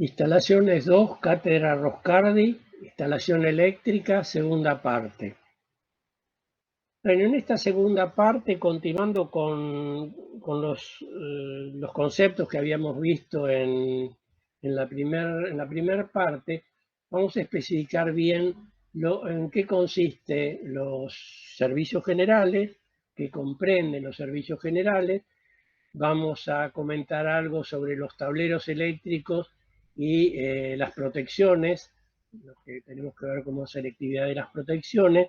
Instalaciones 2, Cátedra Roscardi, instalación eléctrica, segunda parte. Bueno, en esta segunda parte, continuando con los conceptos que habíamos visto en la primera parte, vamos a especificar bien en qué consiste los servicios generales, qué comprenden los servicios generales. Vamos a comentar algo sobre los tableros eléctricos y las protecciones, lo que tenemos que ver como selectividad de las protecciones,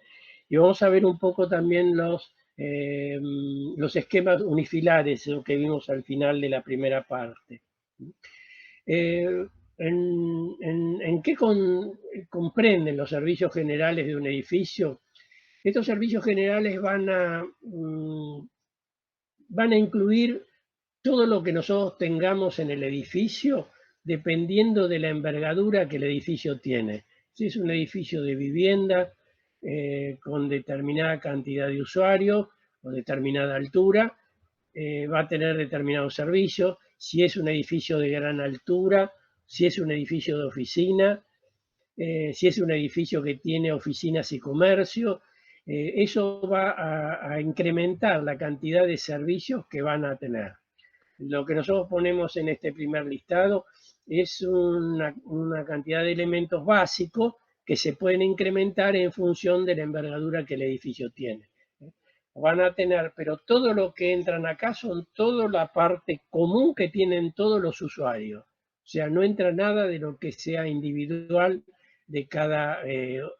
y vamos a ver un poco también los esquemas unifilares, lo que vimos al final de la primera parte. Eh, ¿En qué comprenden los servicios generales de un edificio? Estos servicios generales van a incluir todo lo que nosotros tengamos en el edificio dependiendo de la envergadura que el edificio tiene. Si es un edificio de vivienda con determinada cantidad de usuarios o determinada altura, va a tener determinados servicios. Si es un edificio de gran altura, si es un edificio de oficina, si es un edificio que tiene oficinas y comercio, eso va a incrementar la cantidad de servicios que van a tener. Lo que nosotros ponemos en este primer listado es una cantidad de elementos básicos que se pueden incrementar en función de la envergadura que el edificio tiene. Van a tener, pero todo lo que entran acá son toda la parte común que tienen todos los usuarios. O sea, no entra nada de lo que sea individual de cada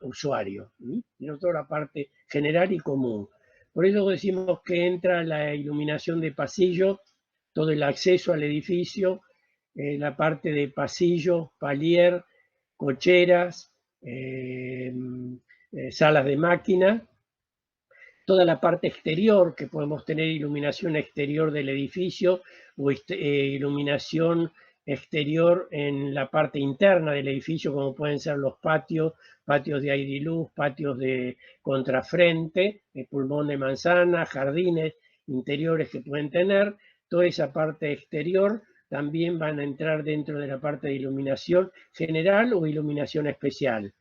usuario, sino toda la parte general y común. Por eso decimos que entra la iluminación de pasillo, todo el acceso al edificio, la parte de pasillo, palier, cocheras, salas de máquina, toda la parte exterior, que podemos tener iluminación exterior del edificio o iluminación exterior en la parte interna del edificio, como pueden ser los patios, patios de aire y luz, patios de contrafrente, pulmón de manzana, jardines interiores que pueden tener. Toda esa parte exterior también van a entrar dentro de la parte de iluminación general o iluminación especial.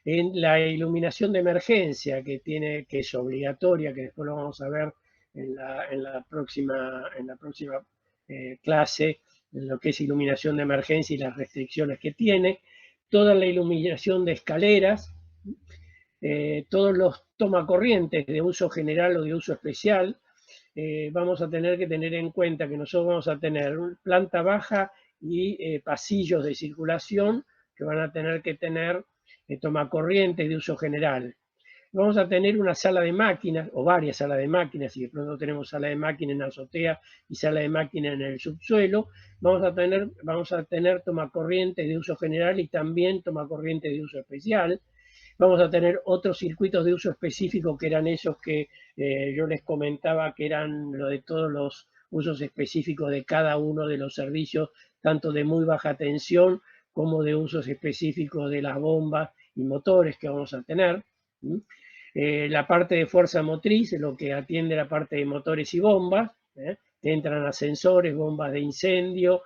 En la iluminación de emergencia que es obligatoria, que después lo vamos a ver en la próxima clase, en lo que es iluminación de emergencia y las restricciones que tiene, toda la iluminación de escaleras, todos los tomacorrientes de uso general o de uso especial. Vamos a tener que tener en cuenta que nosotros vamos a tener planta baja y pasillos de circulación que van a tener que tener tomacorrientes de uso general. Vamos a tener una sala de máquinas o varias salas de máquinas, y de pronto tenemos sala de máquinas en la azotea y sala de máquinas en el subsuelo. Vamos a tener tomacorrientes de uso general y también tomacorrientes de uso especial. Vamos a tener otros circuitos de uso específico que eran esos que yo les comentaba, que eran lo de todos los usos específicos de cada uno de los servicios, tanto de muy baja tensión como de usos específicos de las bombas y motores que vamos a tener. La parte de fuerza motriz, lo que atiende la parte de motores y bombas, entran ascensores, bombas de incendio,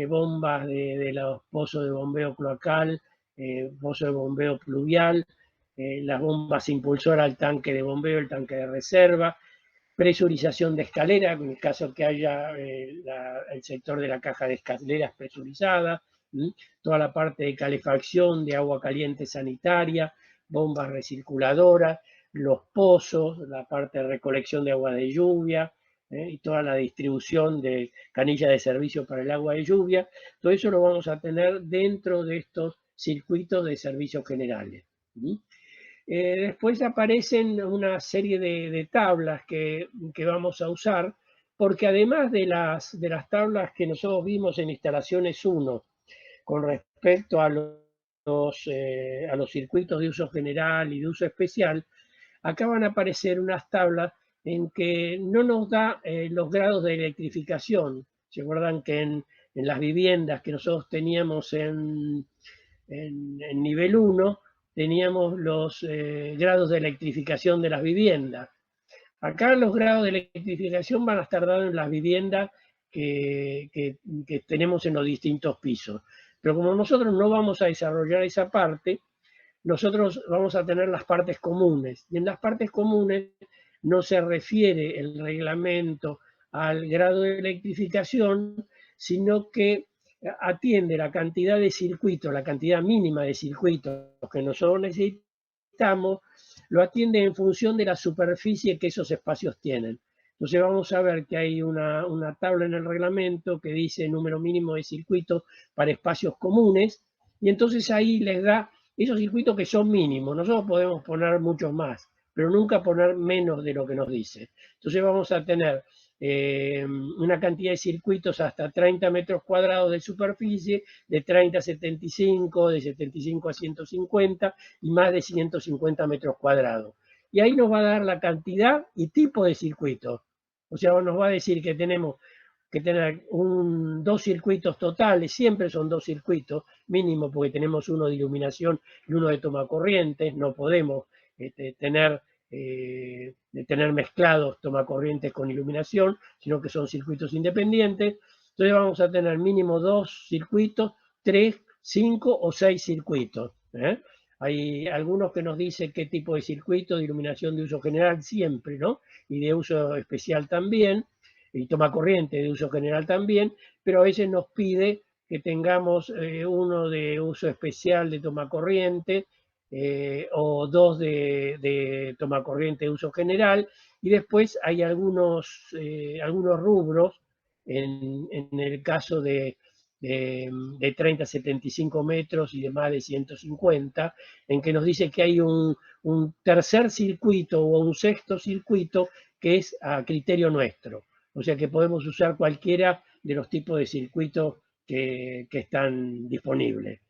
bombas de los pozos de bombeo cloacal, pozos de bombeo pluvial, las bombas impulsoras al tanque de bombeo, el tanque de reserva, presurización de escalera, en el caso que haya el sector de la caja de escaleras presurizada, toda la parte de calefacción, de agua caliente sanitaria, bombas recirculadoras, los pozos, la parte de recolección de agua de lluvia, y toda la distribución de canillas de servicio para el agua de lluvia. Todo eso lo vamos a tener dentro de estos circuitos de servicios generales. Después aparecen una serie de tablas que vamos a usar, porque además de las tablas que nosotros vimos en instalaciones 1 con respecto a los circuitos de uso general y de uso especial, acá van a aparecer unas tablas en que no nos da los grados de electrificación. ¿Se acuerdan que en las viviendas que nosotros teníamos en nivel 1 teníamos los grados de electrificación de las viviendas? Acá los grados de electrificación van a estar dados en las viviendas que tenemos en los distintos pisos. Pero como nosotros no vamos a desarrollar esa parte, nosotros vamos a tener las partes comunes. Y en las partes comunes no se refiere el reglamento al grado de electrificación, sino que atiende la cantidad de circuitos, la cantidad mínima de circuitos que nosotros necesitamos, lo atiende en función de la superficie que esos espacios tienen. Entonces vamos a ver que hay una tabla en el reglamento que dice número mínimo de circuitos para espacios comunes, y entonces ahí les da esos circuitos que son mínimos. Nosotros podemos poner muchos más, pero nunca poner menos de lo que nos dice. Entonces vamos a tener una cantidad de circuitos hasta 30 metros cuadrados de superficie, de 30 a 75, de 75 a 150 y más de 150 metros cuadrados. Y ahí nos va a dar la cantidad y tipo de circuitos. O sea, nos va a decir que tenemos que tener dos circuitos totales, siempre son dos circuitos mínimo, porque tenemos uno de iluminación y uno de tomacorrientes, no podemos tener mezclados tomacorrientes con iluminación, sino que son circuitos independientes. Entonces vamos a tener mínimo dos circuitos, 3, 5 o 6 circuitos. Hay algunos que nos dicen qué tipo de circuito de iluminación de uso general siempre, ¿no? Y de uso especial también, y toma corriente de uso general también, pero a veces nos pide que tengamos uno de uso especial de toma corriente o dos de toma corriente de uso general, y después hay algunos rubros, en el caso de 30 a 75 metros y de más de 150, en que nos dice que hay un tercer circuito o un sexto circuito que es a criterio nuestro. O sea que podemos usar cualquiera de los tipos de circuitos que están disponibles.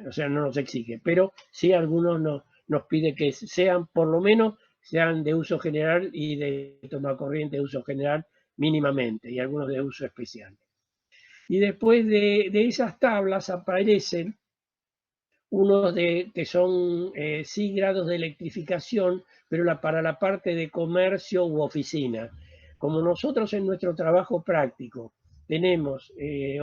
O sea, no nos exige, pero sí algunos nos pide que sean, por lo menos, sean de uso general y de toma corriente de uso general mínimamente, y algunos de uso especial. Y después de esas tablas aparecen unos que son sí grados de electrificación, pero para la parte de comercio u oficina. Como nosotros en nuestro trabajo práctico tenemos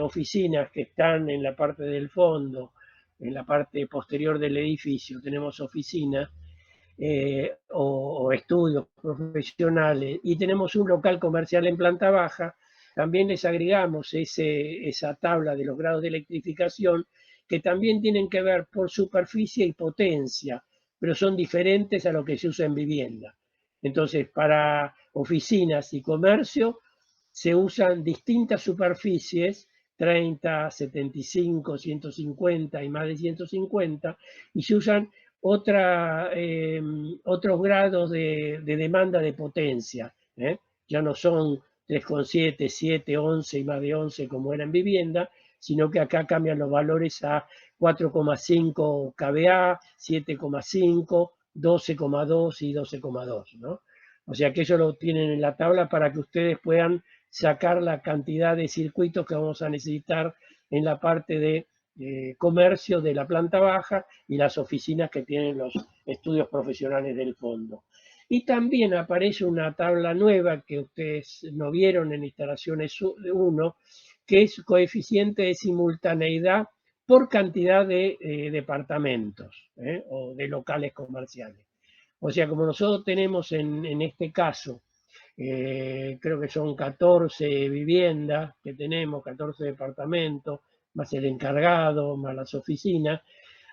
oficinas que están en la parte del fondo, en la parte posterior del edificio, tenemos oficinas o estudios profesionales, y tenemos un local comercial en planta baja, también les agregamos esa tabla de los grados de electrificación, que también tienen que ver por superficie y potencia, pero son diferentes a lo que se usa en vivienda. Entonces, para oficinas y comercio se usan distintas superficies, 30, 75, 150 y más de 150, y se usan otros grados de demanda de potencia. Ya no son 3,7, 7, 11 y más de 11 como era en vivienda, sino que acá cambian los valores a 4,5 kVA, 7,5, 12,2 y 12,2, ¿no? O sea que eso lo tienen en la tabla para que ustedes puedan sacar la cantidad de circuitos que vamos a necesitar en la parte de comercio de la planta baja y las oficinas que tienen los estudios profesionales del fondo. Y también aparece una tabla nueva que ustedes no vieron en instalaciones 1, que es coeficiente de simultaneidad por cantidad de departamentos o de locales comerciales. O sea, como nosotros tenemos en este caso, creo que son 14 viviendas que tenemos, 14 departamentos, más el encargado, más las oficinas,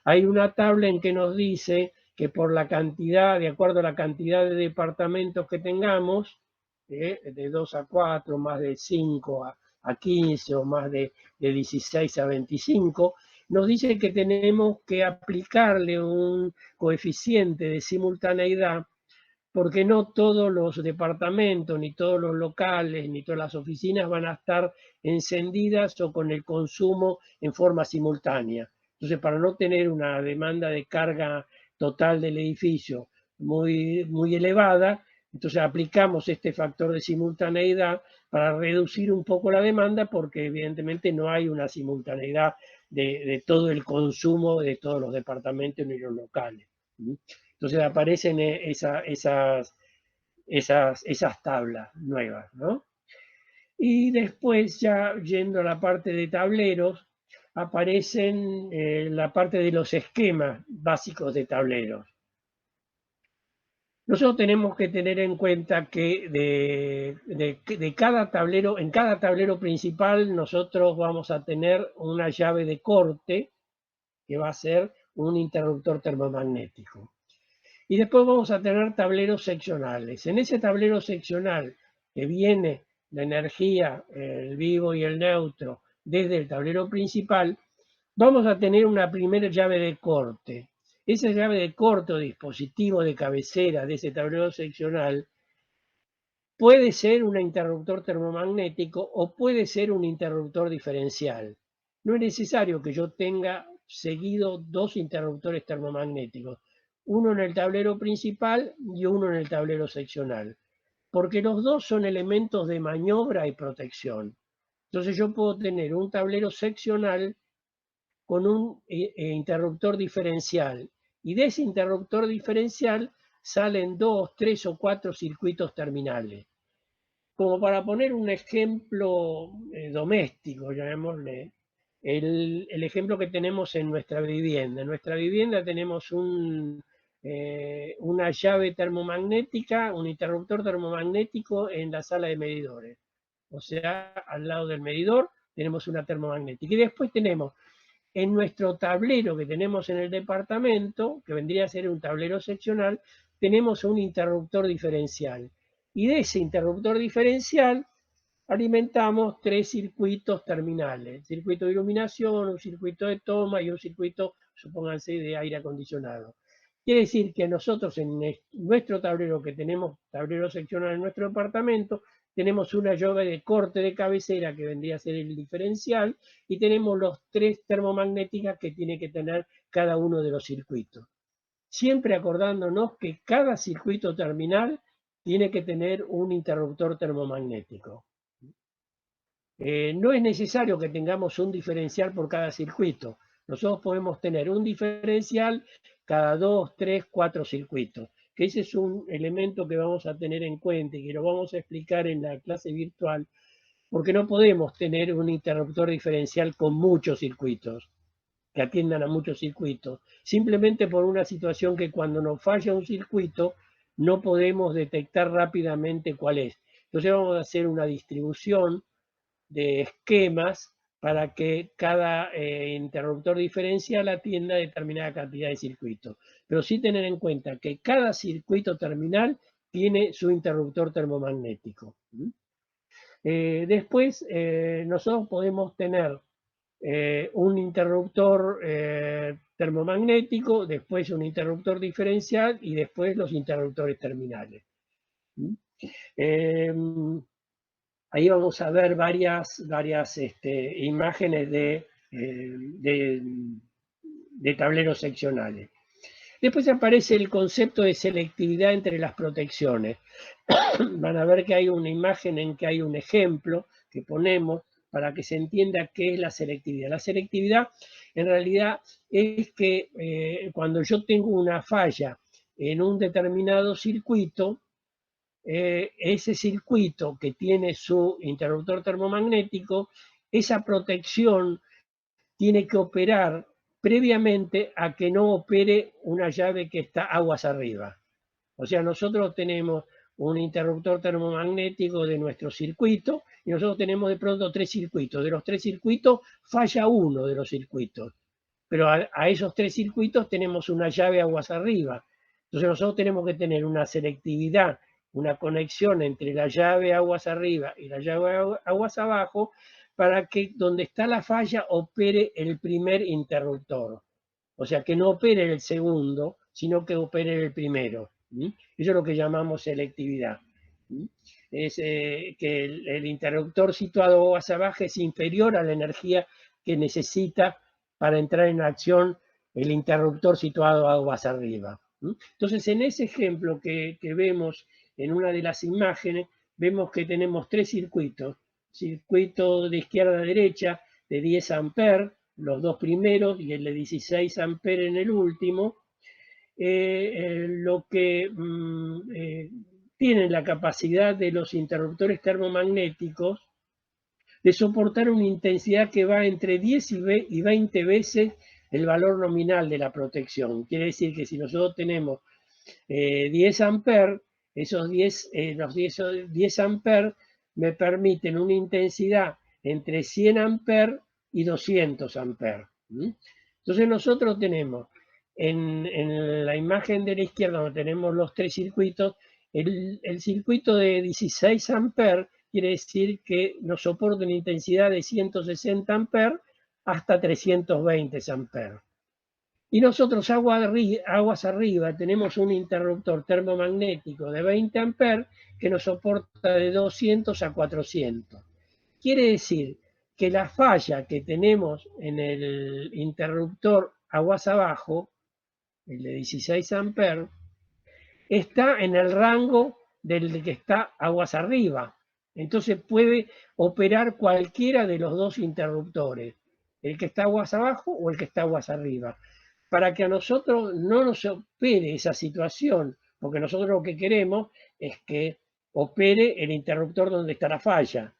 hay una tabla en que nos dice que por la cantidad, de acuerdo a la cantidad de departamentos que tengamos, de 2 a 4, más de 5 a 15 o más de 16 a 25, nos dice que tenemos que aplicarle un coeficiente de simultaneidad, porque no todos los departamentos, ni todos los locales, ni todas las oficinas van a estar encendidas o con el consumo en forma simultánea. Entonces, para no tener una demanda de carga total del edificio muy, muy elevada, entonces aplicamos este factor de simultaneidad para reducir un poco la demanda, porque evidentemente no hay una simultaneidad de todo el consumo de todos los departamentos ni los locales. Entonces aparecen esas tablas nuevas, ¿no? Y después, ya yendo a la parte de tableros, aparecen la parte de los esquemas básicos de tableros. Nosotros tenemos que tener en cuenta que de cada tablero, en cada tablero principal nosotros vamos a tener una llave de corte que va a ser un interruptor termomagnético. Y después vamos a tener tableros seccionales. En ese tablero seccional que viene la energía, el vivo y el neutro, desde el tablero principal, vamos a tener una primera llave de corte. Esa llave de corte o dispositivo de cabecera de ese tablero seccional puede ser un interruptor termomagnético o puede ser un interruptor diferencial. No es necesario que yo tenga seguido dos interruptores termomagnéticos, uno en el tablero principal y uno en el tablero seccional, porque los dos son elementos de maniobra y protección. Entonces yo puedo tener un tablero seccional con un interruptor diferencial, y de ese interruptor diferencial salen 2, 3 o 4 circuitos terminales. Como para poner un ejemplo doméstico, llamémosle, el ejemplo que tenemos en nuestra vivienda. En nuestra vivienda tenemos una llave termomagnética, un interruptor termomagnético en la sala de medidores. O sea, al lado del medidor tenemos una termomagnética. Y después tenemos en nuestro tablero que tenemos en el departamento, que vendría a ser un tablero seccional, tenemos un interruptor diferencial. Y de ese interruptor diferencial alimentamos tres circuitos terminales: circuito de iluminación, un circuito de toma y un circuito, supónganse, de aire acondicionado. Quiere decir que nosotros en nuestro tablero, que tenemos tablero seccional en nuestro departamento, tenemos una llave de corte de cabecera que vendría a ser el diferencial, y tenemos los tres termomagnéticas que tiene que tener cada uno de los circuitos. Siempre acordándonos que cada circuito terminal tiene que tener un interruptor termomagnético. No es necesario que tengamos un diferencial por cada circuito. Nosotros podemos tener un diferencial cada 2, 3, 4 circuitos, que ese es un elemento que vamos a tener en cuenta y que lo vamos a explicar en la clase virtual, porque no podemos tener un interruptor diferencial con muchos circuitos, que atiendan a muchos circuitos, simplemente por una situación que cuando nos falla un circuito no podemos detectar rápidamente cuál es. Entonces vamos a hacer una distribución de esquemas para que cada interruptor diferencial atienda a determinada cantidad de circuitos. Pero sí tener en cuenta que cada circuito terminal tiene su interruptor termomagnético. Después nosotros podemos tener un interruptor termomagnético, después un interruptor diferencial y después los interruptores terminales. Ahí vamos a ver varias imágenes de tableros seccionales. Después aparece el concepto de selectividad entre las protecciones. Van a ver que hay una imagen en que hay un ejemplo que ponemos para que se entienda qué es la selectividad. La selectividad en realidad es que cuando yo tengo una falla en un determinado circuito, ese circuito que tiene su interruptor termomagnético, esa protección tiene que operar previamente a que no opere una llave que está aguas arriba. O sea, nosotros tenemos un interruptor termomagnético de nuestro circuito y nosotros tenemos de pronto tres circuitos. De los tres circuitos falla uno de los circuitos, pero a esos tres circuitos tenemos una llave aguas arriba. Entonces nosotros tenemos que tener una selectividad, una conexión entre la llave aguas arriba y la llave aguas abajo, para que donde está la falla opere el primer interruptor. O sea, que no opere el segundo, sino que opere el primero. Eso es lo que llamamos selectividad. Es que el interruptor situado aguas abajo es inferior a la energía que necesita para entrar en acción el interruptor situado aguas arriba. Entonces, en ese ejemplo que vemos en una de las imágenes, vemos que tenemos tres circuitos. Circuito de izquierda a derecha de 10 amperes, los dos primeros, y el de 16 amperes en el último, lo que tienen la capacidad de los interruptores termomagnéticos de soportar una intensidad que va entre 10 y 20 veces el valor nominal de la protección. Quiere decir que si nosotros tenemos 10 amperes, los 10 amperes me permiten una intensidad entre 100 amperes y 200 amperes. Entonces nosotros tenemos en la imagen de la izquierda, donde tenemos los tres circuitos, el circuito de 16 amperes quiere decir que nos soporta una intensidad de 160 amperes hasta 320 amperes. Y nosotros aguas arriba tenemos un interruptor termomagnético de 20 amperes que nos soporta de 200 a 400. Quiere decir que la falla que tenemos en el interruptor aguas abajo, el de 16 amperes, está en el rango del que está aguas arriba. Entonces puede operar cualquiera de los dos interruptores, el que está aguas abajo o el que está aguas arriba, para que a nosotros no nos opere esa situación, porque nosotros lo que queremos es que opere el interruptor donde está la falla.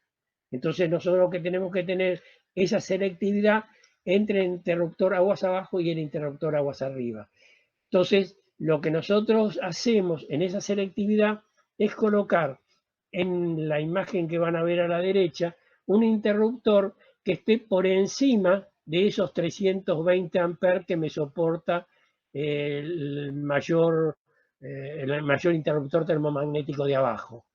Entonces nosotros lo que tenemos que tener esa selectividad entre el interruptor aguas abajo y el interruptor aguas arriba. Entonces, lo que nosotros hacemos en esa selectividad es colocar en la imagen que van a ver a la derecha un interruptor que esté por encima de esos 320 amperes que me soporta el mayor interruptor termomagnético de abajo.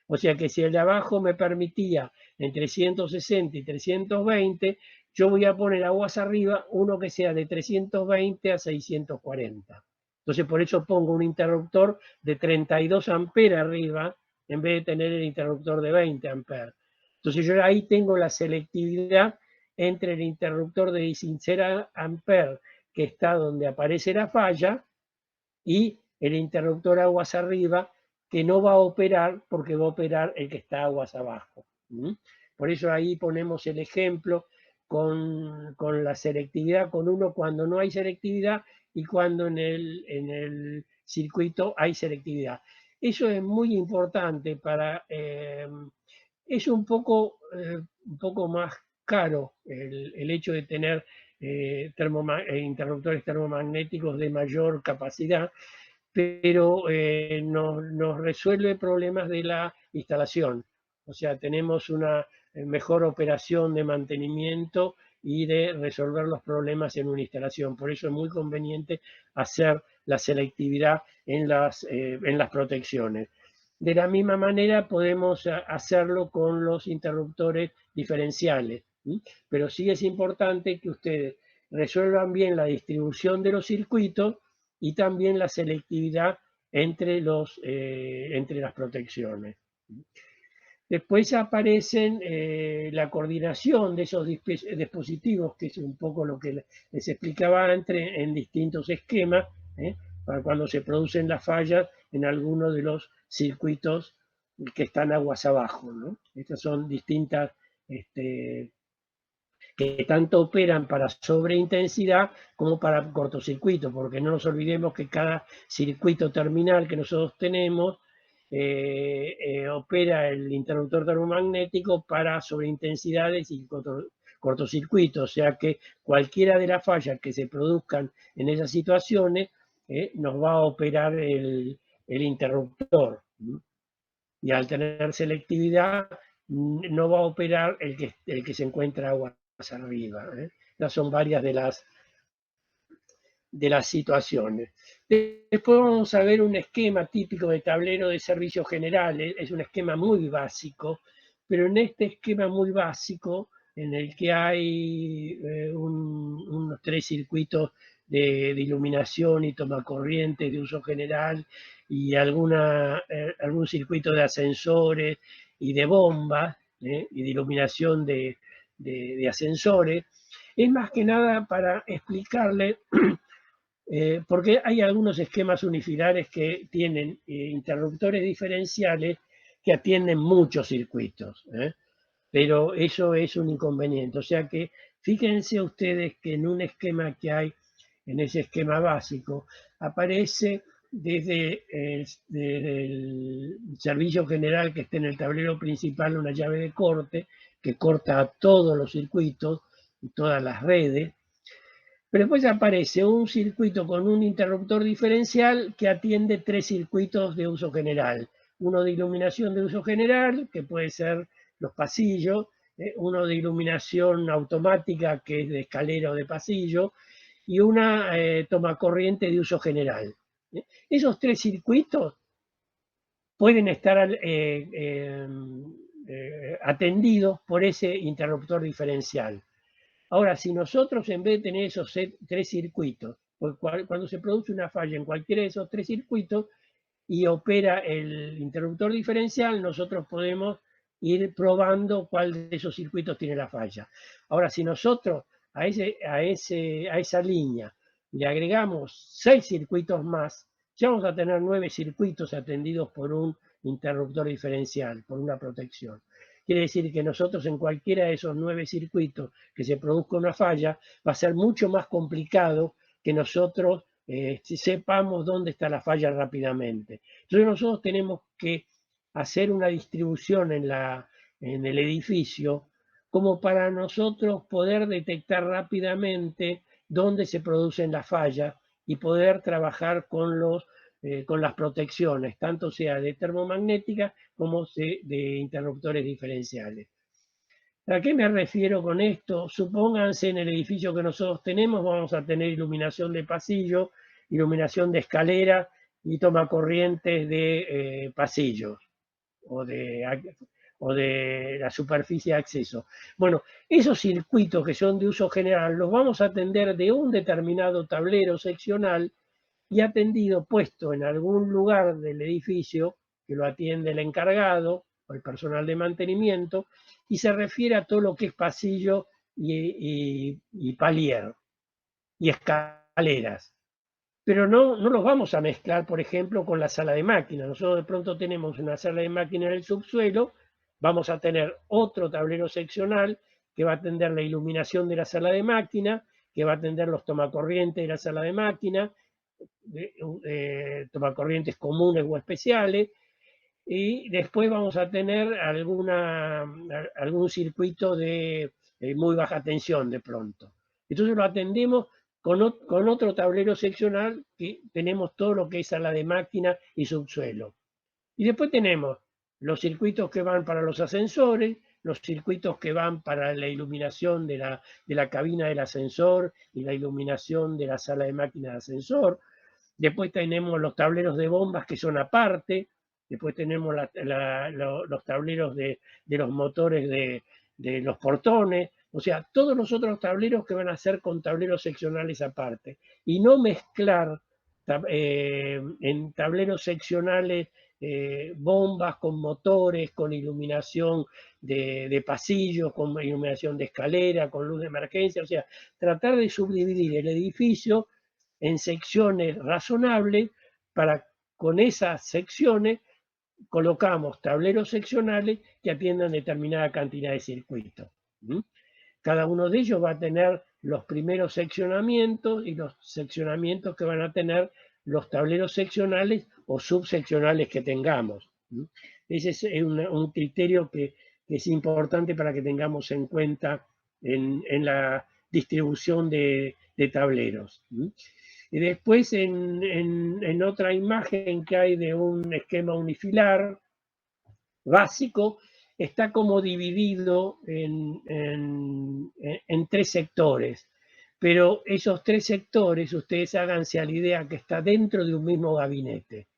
O sea que si el de abajo me permitía entre 160 y 320, yo voy a poner aguas arriba uno que sea de 320 a 640. Entonces por eso pongo un interruptor de 32 amperes arriba en vez de tener el interruptor de 20 amperes. Entonces yo ahí tengo la selectividad entre el interruptor de 16 amperes que está donde aparece la falla y el interruptor aguas arriba que no va a operar porque va a operar el que está aguas abajo. Por eso ahí ponemos el ejemplo con la selectividad, con uno cuando no hay selectividad y cuando en el circuito hay selectividad. Eso es muy importante para... es un poco más caro el hecho de tener interruptores termomagnéticos de mayor capacidad, pero nos resuelve problemas de la instalación. O sea, tenemos una mejor operación de mantenimiento y de resolver los problemas en una instalación. Por eso es muy conveniente hacer la selectividad en las protecciones. De la misma manera podemos hacerlo con los interruptores diferenciales, pero sí es importante que ustedes resuelvan bien la distribución de los circuitos y también la selectividad entre las protecciones. Después aparecen la coordinación de esos dispositivos, que es un poco lo que les explicaba antes, en distintos esquemas, para cuando se producen las fallas en alguno de los circuitos que están aguas abajo, ¿no? Estas son distintas que tanto operan para sobreintensidad como para cortocircuito, porque no nos olvidemos que cada circuito terminal que nosotros tenemos opera el interruptor termomagnético para sobreintensidades y cortocircuitos, o sea que cualquiera de las fallas que se produzcan en esas situaciones nos va a operar el interruptor. Y al tener selectividad no va a operar el que se encuentra aguas arriba. Estas son varias de las situaciones. Después vamos a ver un esquema típico de tablero de servicios generales. Es un esquema muy básico, pero en este esquema muy básico, en el que hay unos tres circuitos de iluminación y tomacorrientes de uso general y algún circuito de ascensores y de bombas y de iluminación de ascensores, es más que nada para explicarle porque hay algunos esquemas unifilares que tienen interruptores diferenciales que atienden muchos circuitos, pero eso es un inconveniente. O sea que fíjense ustedes que en un esquema que hay, en ese esquema básico, aparece desde el servicio general que está en el tablero principal una llave de corte que corta todos los circuitos y todas las redes. Pero después aparece un circuito con un interruptor diferencial que atiende 3 circuitos de uso general. Uno de iluminación de uso general, que puede ser los pasillos, uno de iluminación automática, que es de escalera o de pasillo, y una toma corriente de uso general. Esos 3 circuitos pueden estar atendidos por ese interruptor diferencial. Ahora, si nosotros en vez de tener esos 3 circuitos, cuando se produce una falla en cualquiera de esos 3 circuitos y opera el interruptor diferencial, nosotros podemos ir probando cuál de esos circuitos tiene la falla. Ahora, si nosotros a esa línea le agregamos 6 circuitos más, ya vamos a tener 9 circuitos atendidos por un interruptor diferencial, por una protección. Quiere decir que nosotros en cualquiera de esos 9 circuitos que se produzca una falla, va a ser mucho más complicado que nosotros sepamos dónde está la falla rápidamente. Entonces nosotros tenemos que hacer una distribución en el edificio como para nosotros poder detectar rápidamente dónde se producen las fallas y poder trabajar con las protecciones, tanto sea de termomagnética como de interruptores diferenciales. ¿A qué me refiero con esto? Supónganse en el edificio que nosotros tenemos, vamos a tener iluminación de pasillo, iluminación de escalera y toma corrientes de pasillos o de la superficie de acceso. Bueno, esos circuitos que son de uso general los vamos a atender de un determinado tablero seccional y atendido, puesto en algún lugar del edificio que lo atiende el encargado o el personal de mantenimiento, y se refiere a todo lo que es pasillo y palier y escaleras. Pero no los vamos a mezclar, por ejemplo, con la sala de máquinas. Nosotros de pronto tenemos una sala de máquinas en el subsuelo, vamos a tener otro tablero seccional que va a atender la iluminación de la sala de máquina, que va a atender los tomacorrientes de la sala de máquina, tomacorrientes comunes o especiales, y después vamos a tener algún circuito de muy baja tensión de pronto. Entonces lo atendemos con otro tablero seccional que tenemos todo lo que es sala de máquina y subsuelo. Y después tenemos los circuitos que van para los ascensores, los circuitos que van para la iluminación de la cabina del ascensor y la iluminación de la sala de máquina de ascensor. Después tenemos los tableros de bombas que son aparte. Después tenemos los tableros de los motores de los portones. O sea, todos los otros tableros que van a ser con tableros seccionales aparte. Y no mezclar en tableros seccionales bombas con motores, con iluminación de pasillos, con iluminación de escalera, con luz de emergencia. O sea, tratar de subdividir el edificio en secciones razonables para con esas secciones colocamos tableros seccionales que atiendan determinada cantidad de circuitos. Cada uno de ellos va a tener los primeros seccionamientos y los seccionamientos que van a tener los tableros seccionales o subseccionales que tengamos. Ese es un criterio que es importante para que tengamos en cuenta en la distribución de tableros. Y después en otra imagen que hay de un esquema unifilar básico, está como dividido en 3 sectores. Pero esos 3 sectores, ustedes háganse a la idea que está dentro de un mismo gabinete.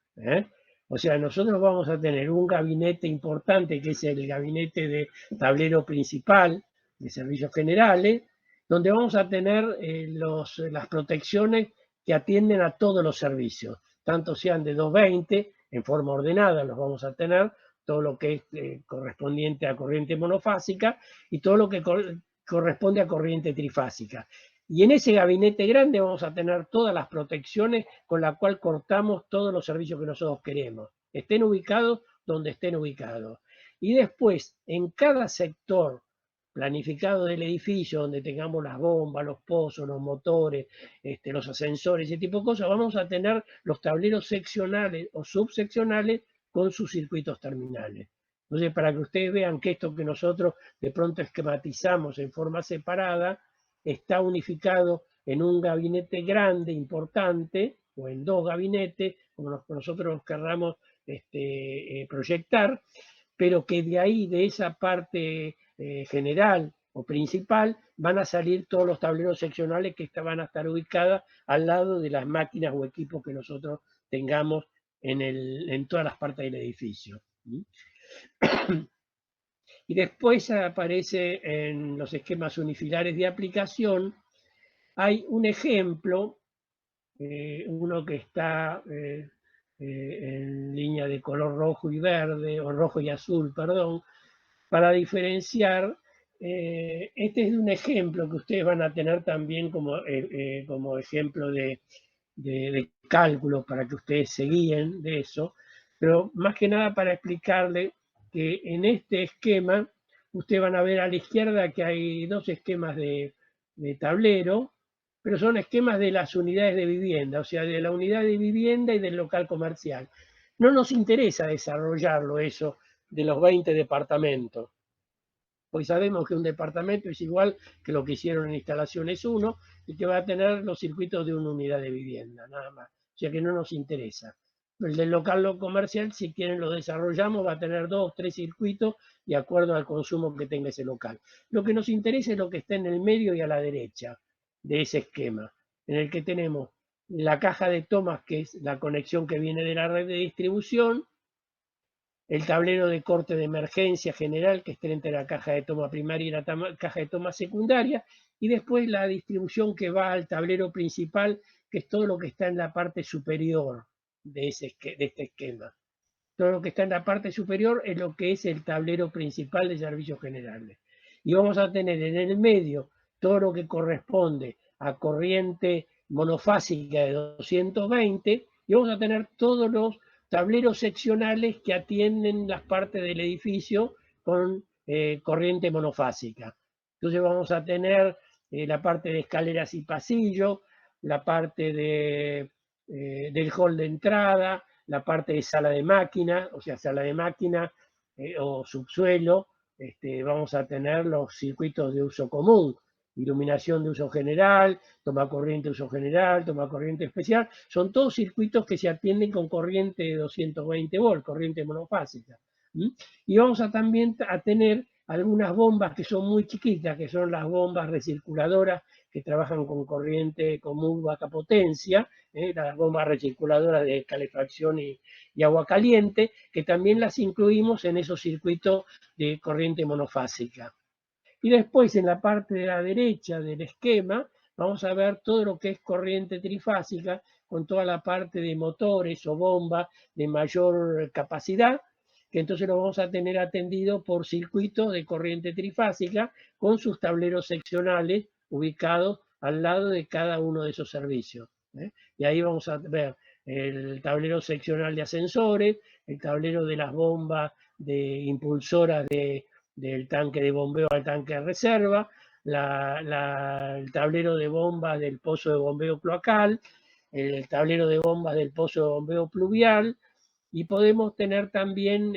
O sea, nosotros vamos a tener un gabinete importante, que es el gabinete de tablero principal de servicios generales, donde vamos a tener las protecciones que atienden a todos los servicios, tanto sean de 220, en forma ordenada los vamos a tener, todo lo que es correspondiente a corriente monofásica y todo lo que corresponde a corriente trifásica. Y en ese gabinete grande vamos a tener todas las protecciones con las cuales cortamos todos los servicios que nosotros queremos, estén ubicados donde estén ubicados. Y después, en cada sector planificado del edificio, donde tengamos las bombas, los pozos, los motores, los ascensores, ese tipo de cosas, vamos a tener los tableros seccionales o subseccionales con sus circuitos terminales. Entonces, para que ustedes vean que esto que nosotros de pronto esquematizamos en forma separada, está unificado en un gabinete grande, importante, o en dos gabinetes, como nosotros querramos proyectar, pero que de ahí, de esa parte general o principal, van a salir todos los tableros seccionales que van a estar ubicadas al lado de las máquinas o equipos que nosotros tengamos en todas las partes del edificio. Y después aparece en los esquemas unifilares de aplicación, hay un ejemplo, uno que está en línea de color rojo y verde, o rojo y azul, perdón, para diferenciar. Este es un ejemplo que ustedes van a tener también como ejemplo de cálculo para que ustedes se guíen de eso, pero más que nada para explicarle que en este esquema ustedes van a ver a la izquierda que hay dos esquemas de tablero, pero son esquemas de las unidades de vivienda, o sea, de la unidad de vivienda y del local comercial. No nos interesa desarrollarlo eso de los 20 departamentos, pues sabemos que un departamento es igual que lo que hicieron en instalaciones 1 y que va a tener los circuitos de una unidad de vivienda, nada más. O sea que no nos interesa. El del local comercial, si quieren lo desarrollamos, va a tener 2 o 3 circuitos de acuerdo al consumo que tenga ese local. Lo que nos interesa es lo que está en el medio y a la derecha de ese esquema, en el que tenemos la caja de tomas, que es la conexión que viene de la red de distribución, el tablero de corte de emergencia general que esté entre la caja de toma primaria y la caja de toma secundaria, y después la distribución que va al tablero principal, que es todo lo que está en la parte superior de este esquema. Todo lo que está en la parte superior es lo que es el tablero principal de servicios generales. Y vamos a tener en el medio todo lo que corresponde a corriente monofásica de 220, y vamos a tener todos los tableros seccionales que atienden las partes del edificio con corriente monofásica. Entonces vamos a tener la parte de escaleras y pasillo, la parte del hall de entrada, la parte de sala de máquina, o sea, sala de máquina o subsuelo. Vamos a tener los circuitos de uso común, iluminación de uso general, toma corriente de uso general, toma corriente especial. Son todos circuitos que se atienden con corriente de 220 volts, corriente monofásica. Y vamos a también a tener algunas bombas que son muy chiquitas, que son las bombas recirculadoras que trabajan con corriente con muy baja potencia, las bombas recirculadoras de calefacción y agua caliente, que también las incluimos en esos circuitos de corriente monofásica. Y después en la parte de la derecha del esquema vamos a ver todo lo que es corriente trifásica, con toda la parte de motores o bombas de mayor capacidad, que entonces lo vamos a tener atendido por circuitos de corriente trifásica con sus tableros seccionales ubicados al lado de cada uno de esos servicios. Y ahí vamos a ver el tablero seccional de ascensores, el tablero de las bombas de impulsoras del tanque de bombeo al tanque de reserva, el tablero de bombas del pozo de bombeo cloacal, el tablero de bombas del pozo de bombeo pluvial, y podemos tener también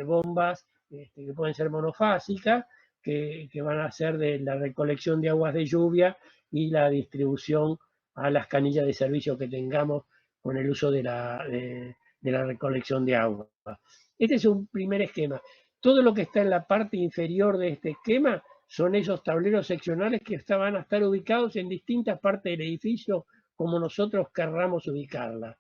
bombas que pueden ser monofásicas, que van a ser de la recolección de aguas de lluvia y la distribución a las canillas de servicio que tengamos con el uso de la recolección de agua. Este es un primer esquema. Todo lo que está en la parte inferior de este esquema son esos tableros seccionales que van a estar ubicados en distintas partes del edificio como nosotros querramos ubicarla.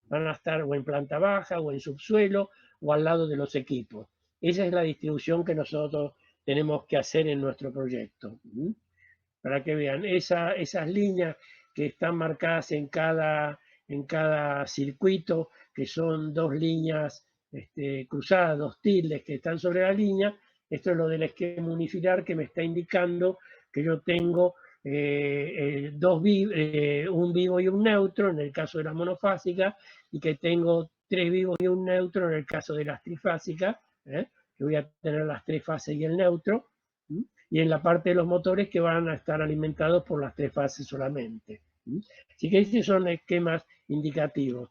Van a estar o en planta baja o en subsuelo o al lado de los equipos. Esa es la distribución que nosotros tenemos que hacer en nuestro proyecto. Para que vean, esas líneas que están marcadas en cada circuito, que son dos líneas cruzadas, dos tildes que están sobre la línea, esto es lo del esquema unifilar que me está indicando que yo tengo un vivo y un neutro en el caso de las monofásicas, y que tengo 3 vivos y un neutro en el caso de las trifásicas, que voy a tener las 3 fases y el neutro, y en la parte de los motores que van a estar alimentados por las 3 fases solamente. Así que estos son esquemas indicativos.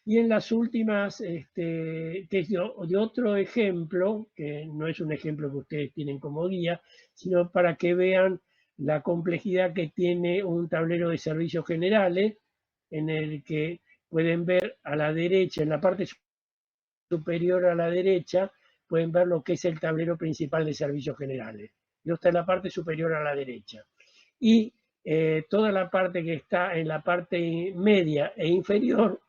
Y en las últimas, que es de otro ejemplo, que no es un ejemplo que ustedes tienen como guía, sino para que vean la complejidad que tiene un tablero de servicios generales, en el que pueden ver a la derecha, en la parte superior a la derecha, pueden ver lo que es el tablero principal de servicios generales. Esto está en la parte superior a la derecha. Y toda la parte que está en la parte media e inferior,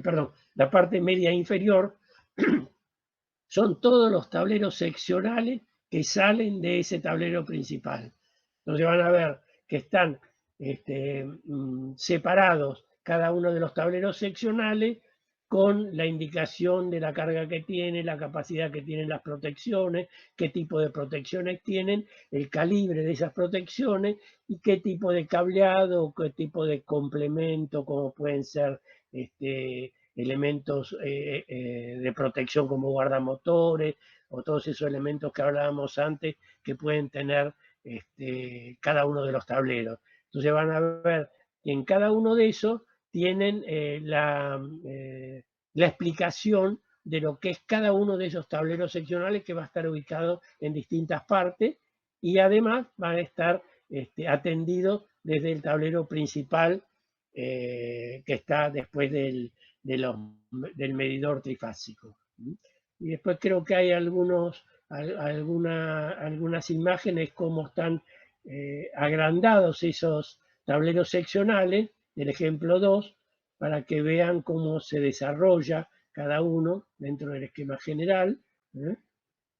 perdón, la parte media e inferior, son todos los tableros seccionales que salen de ese tablero principal. Entonces van a ver que están separados cada uno de los tableros seccionales con la indicación de la carga que tiene, la capacidad que tienen las protecciones, qué tipo de protecciones tienen, el calibre de esas protecciones y qué tipo de cableado, qué tipo de complemento, como pueden ser elementos de protección como guardamotores o todos esos elementos que hablábamos antes que pueden tener cada uno de los tableros. Entonces van a ver que en cada uno de esos tienen la explicación de lo que es cada uno de esos tableros seccionales, que va a estar ubicado en distintas partes y además van a estar atendidos desde el tablero principal que está después del medidor trifásico. Y después creo que hay algunas imágenes como están agrandados esos tableros seccionales, del ejemplo 2, para que vean cómo se desarrolla cada uno dentro del esquema general,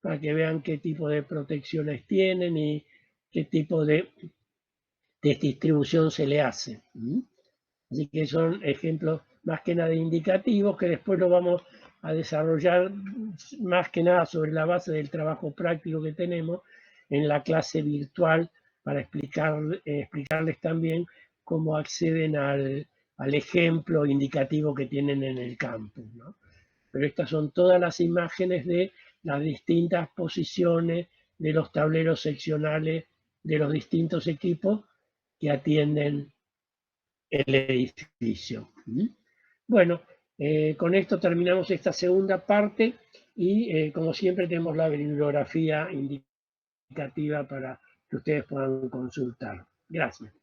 para que vean qué tipo de protecciones tienen y qué tipo de distribución se le hace. Así que son ejemplos más que nada indicativos que después lo vamos a desarrollar más que nada sobre la base del trabajo práctico que tenemos en la clase virtual para explicarles también cómo acceden al ejemplo indicativo que tienen en el campus, ¿no? Pero estas son todas las imágenes de las distintas posiciones de los tableros seccionales de los distintos equipos que atienden el edificio. Bueno, con esto terminamos esta segunda parte y como siempre tenemos la bibliografía indicativa para que ustedes puedan consultar. Gracias.